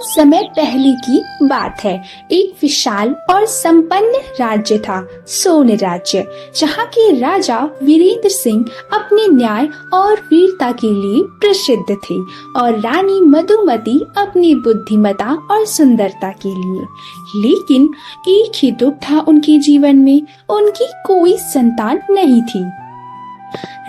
समय पहले की बात है। एक विशाल और संपन्न राज्य था, सोन राज्य, जहाँ के राजा वीरेंद्र सिंह अपने न्याय और वीरता के लिए प्रसिद्ध थे और रानी मधुमती अपनी बुद्धिमता और सुंदरता के लिए। लेकिन एक ही दुख था उनके जीवन में, उनकी कोई संतान नहीं थी।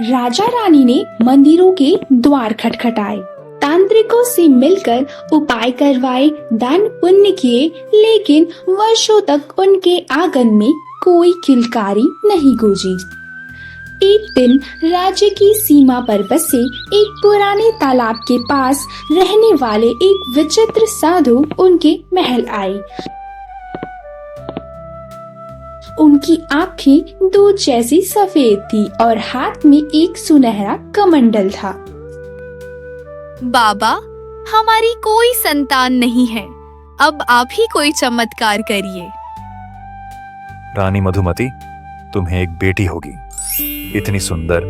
राजा रानी ने मंदिरों के द्वार खटखटाए, तांत्रिकों से मिलकर उपाय करवाए, दान पुण्य किए, लेकिन वर्षों तक उनके आंगन में कोई किलकारी नहीं गूंजी। एक दिन राज्य की सीमा पर बसे एक पुराने तालाब के पास रहने वाले एक विचित्र साधु उनके महल आए। उनकी आंखें दूध जैसी सफेद थी और हाथ में एक सुनहरा कमंडल था। बाबा, हमारी कोई संतान नहीं है, अब आप ही कोई चमत्कार करिए। रानी मधुमती, तुम्हें एक बेटी होगी, इतनी सुंदर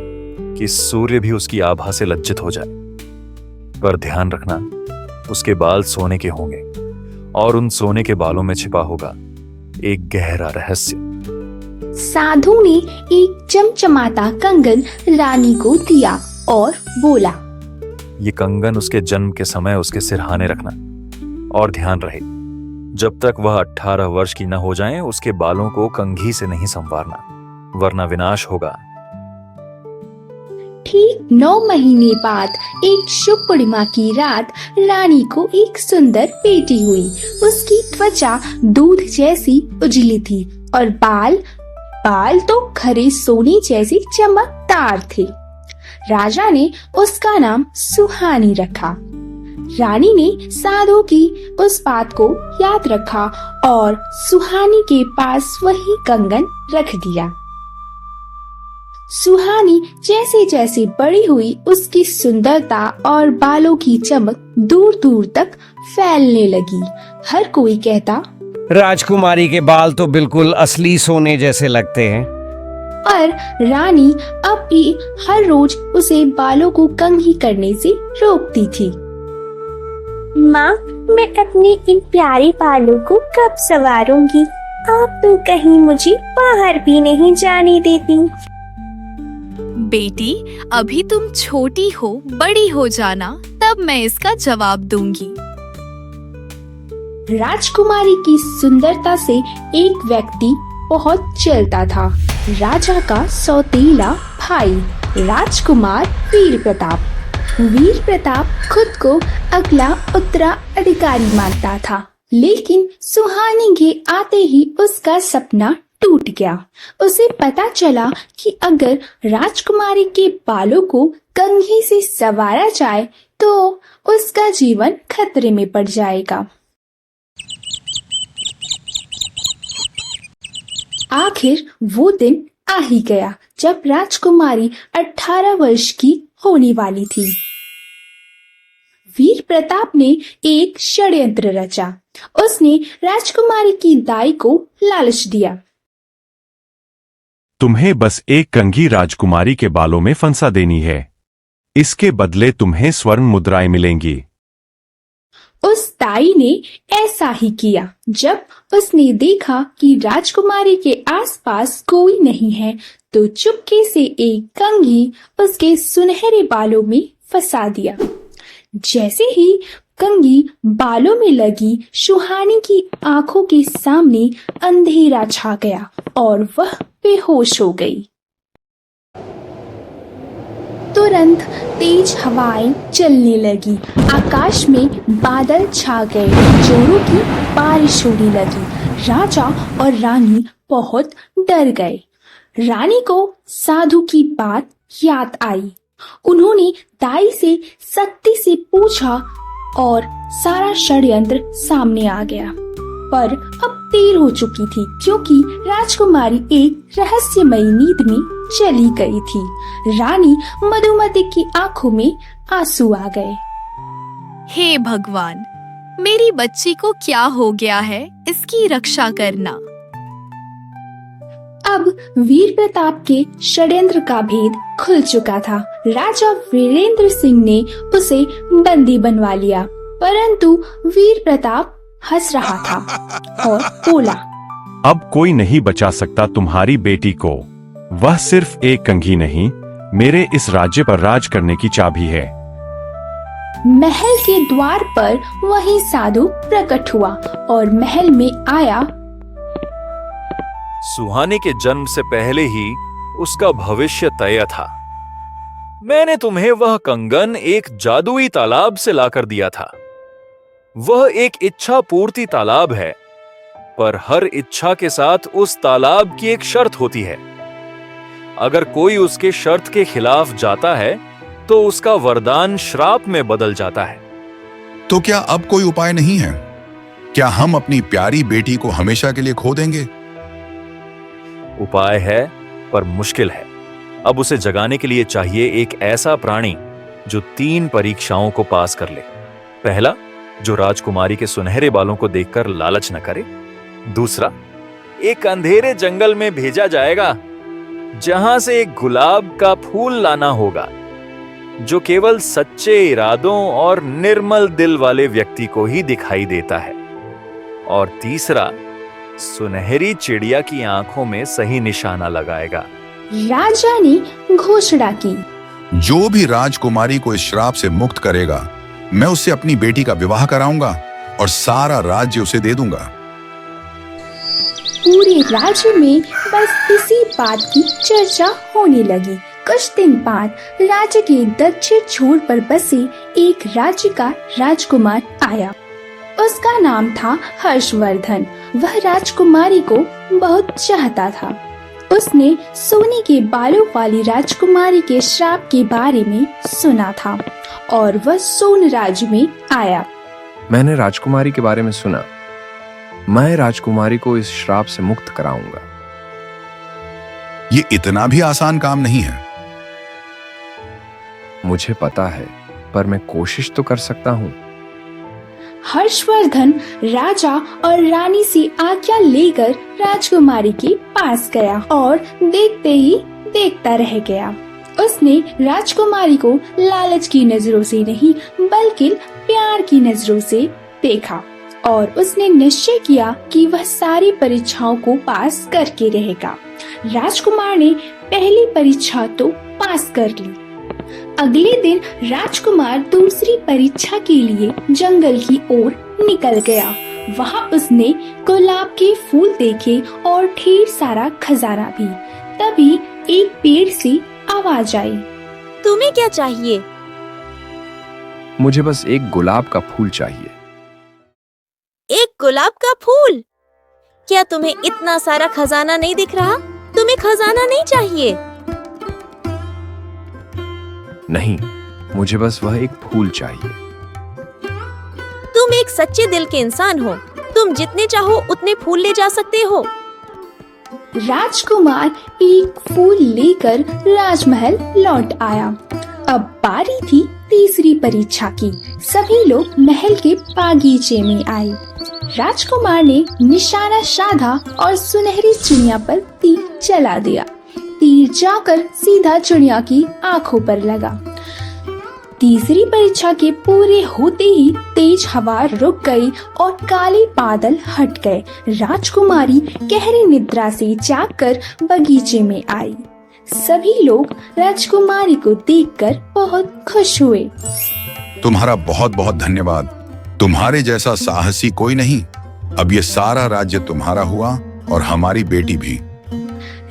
कि सूर्य भी उसकी आभा से लज्जित हो जाए। पर ध्यान रखना, उसके बाल सोने के होंगे और उन सोने के बालों में छिपा होगा एक गहरा रहस्य। साधु ने एक चमचमाता कंगन रानी को दिया और बोला, ये कंगन उसके जन्म के समय उसके सिरहाने रखना और ध्यान रहे, जब तक वह 18 वर्ष की न हो जाए उसके बालों को कंघी से नहीं संवारना, वरना विनाश होगा। ठीक 9 महीने बाद एक शुभ पूर्णिमा की रात रानी को एक सुंदर बेटी हुई। उसकी त्वचा दूध जैसी उजली थी और बाल तो खरे सोने जैसे चमकदार थे। राजा ने उसका नाम सुहानी रखा। रानी ने साधु की उस बात को याद रखा और सुहानी के पास वही कंगन रख दिया। सुहानी जैसे जैसे बड़ी हुई, उसकी सुंदरता और बालों की चमक दूर दूर तक फैलने लगी। हर कोई कहता, राजकुमारी के बाल तो बिल्कुल असली सोने जैसे लगते हैं। पर रानी अब भी हर रोज उसे बालों को कंघी करने से रोकती थी। माँ, मैं अपने इन प्यारे बालों को कब संवारूंगी? आप तो कहीं मुझे बाहर भी नहीं जाने देती। बेटी, अभी तुम छोटी हो, बड़ी हो जाना, तब मैं इसका जवाब दूंगी। राजकुमारी की सुंदरता से एक व्यक्ति बहुत जलता था, राजा का सौतेला भाई राजकुमार वीर प्रताप। वीर प्रताप खुद को अगला उत्तराधिकारी मानता था, लेकिन सुहानी के आते ही उसका सपना टूट गया। उसे पता चला कि अगर राजकुमारी के बालों को कंघी से संवारा जाए तो उसका जीवन खतरे में पड़ जाएगा। आखिर वो दिन आ ही गया जब राजकुमारी 18 वर्ष की होने वाली थी। वीर प्रताप ने एक षड्यंत्र रचा। उसने राजकुमारी की दाई को लालच दिया। तुम्हें बस एक कंघी राजकुमारी के बालों में फंसा देनी है, इसके बदले तुम्हें स्वर्ण मुद्राएं मिलेंगी। उस दाई ने ऐसा ही किया। जब उसने देखा कि राजकुमारी के आसपास कोई नहीं है, तो चुपके से एक कंघी उसके सुनहरे बालों में फंसा दिया। जैसे ही कंघी बालों में लगी, सुहानी की आंखों के सामने अंधेरा छा गया और वह बेहोश हो गई। तुरंत तेज हवाएं चलने लगी, आकाश में बादल छा गए, जोरों की बारिश होने लगी। राजा और रानी बहुत डर गए। रानी को साधु की बात याद आई। उन्होंने दाई से सख्ती से पूछा और सारा षड्यंत्र सामने आ गया। पर अब देर हो चुकी थी, क्योंकि राजकुमारी एक रहस्यमयी नींद में चली गई थी। रानी मधुमती की आंखों में आंसू आ गए। हे भगवान, मेरी बच्ची को क्या हो गया है, इसकी रक्षा करना। अब वीर प्रताप के षड्यंत्र का भेद खुल चुका था। राजा वीरेंद्र सिंह ने उसे बंदी बनवा लिया परंतु वीर प्रताप हंस रहा था और बोला, अब कोई नहीं बचा सकता तुम्हारी बेटी को। वह सिर्फ एक कंघी नहीं, मेरे इस राज्य पर राज करने की चाबी है। महल के द्वार पर वही साधु प्रकट हुआ और महल में आया। सुहानी के जन्म से पहले ही उसका भविष्य तय था। मैंने तुम्हें वह कंगन एक जादुई तालाब से लाकर दिया था। वह एक इच्छा पूर्ति तालाब है, पर हर इच्छा के साथ उस तालाब की एक शर्त होती है। अगर कोई उसके शर्त के खिलाफ जाता है तो उसका वरदान श्राप में बदल जाता है। तो क्या अब कोई उपाय नहीं है? क्या हम अपनी प्यारी बेटी को हमेशा के लिए खो देंगे? उपाय है, पर मुश्किल है। अब उसे जगाने के लिए चाहिए एक ऐसा प्राणी जो 3 परीक्षाओं को पास कर ले। पहला, जो राजकुमारी के सुनहरे बालों को देखकर लालच न करे। दूसरा, एक अंधेरे जंगल में भेजा जाएगा जहां से एक गुलाब का फूल लाना होगा, जो केवल सच्चे इरादों और निर्मल दिल वाले व्यक्ति को ही दिखाई देता है। और तीसरा, सुनहरी चिड़िया की आंखों में सही निशाना लगाएगा। राजा ने घोषणा की, जो भी राजकुमारी को इस श्राप से मुक्त करेगा, मैं उससे अपनी बेटी का विवाह कराऊंगा और सारा राज्य उसे दे दूंगा। पूरे राज्य में बस इसी बात की चर्चा होने लगी। कुछ दिन बाद राज्य के दक्षिण छोर पर बसे एक राज्य का राजकुमार आया। उसका नाम था हर्षवर्धन। वह राजकुमारी को बहुत चाहता था। उसने सोने के बालों वाली राजकुमारी के श्राप के बारे में सुना था और वह सोन राज्य में आया। मैंने राजकुमारी के बारे में सुना। मैं राजकुमारी को इस श्राप से मुक्त कराऊंगा। ये इतना भी आसान काम नहीं है। मुझे पता है, पर मैं कोशिश तो कर सकता हूँ। हर्षवर्धन राजा और रानी से आज्ञा लेकर राजकुमारी के पास गया और देखते ही देखता रह गया। उसने राजकुमारी को लालच की नजरों से नहीं, बल्कि प्यार की नजरों से देखा और उसने निश्चय किया कि वह सारी परीक्षाओं को पास करके रहेगा। राजकुमार ने पहली परीक्षा तो पास कर ली। अगले दिन राजकुमार दूसरी परीक्षा के लिए जंगल की ओर निकल गया। वहां उसने गुलाब के फूल देखे और ढेर सारा खजाना भी। तभी एक पेड़ से आवाज आई, तुम्हें क्या चाहिए? मुझे बस एक गुलाब का फूल चाहिए। एक गुलाब का फूल? क्या तुम्हें इतना सारा खजाना नहीं दिख रहा? तुम्हें खजाना नहीं चाहिए? नहीं, मुझे बस वह एक फूल चाहिए। तुम एक सच्चे दिल के इंसान हो। तुम जितने चाहो उतने फूल ले जा सकते हो। राजकुमार एक फूल लेकर राजमहल लौट आया। अब बारी थी तीसरी परीक्षा की। सभी लोग महल के बागीचे में आए। राजकुमार ने निशाना साधा और सुनहरी चिड़िया पर तीर चला दिया। तीर जाकर सीधा चिड़िया की आंखों पर लगा। तीसरी परीक्षा के पूरे होते ही तेज हवा रुक गई और काले बादल हट गए। राजकुमारी गहरी निद्रा से जागकर बगीचे में आई। सभी लोग राजकुमारी को देखकर बहुत खुश हुए। तुम्हारा बहुत बहुत धन्यवाद। तुम्हारे जैसा साहसी कोई नहीं। अब ये सारा राज्य तुम्हारा हुआ और हमारी बेटी भी।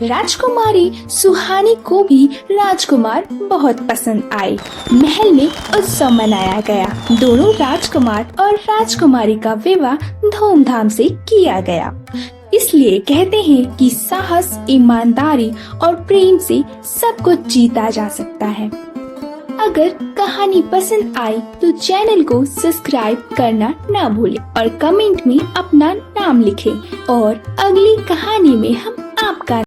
राजकुमारी सुहानी को भी राजकुमार बहुत पसंद आए। महल में उत्सव मनाया गया। दोनों राजकुमार और राजकुमारी का विवाह धूमधाम से किया गया। इसलिए कहते हैं कि साहस, ईमानदारी और प्रेम से सब कुछ जीता जा सकता है। अगर कहानी पसंद आई तो चैनल को सब्सक्राइब करना ना भूलें और कमेंट में अपना नाम लिखें और अगली कहानी में हम आपका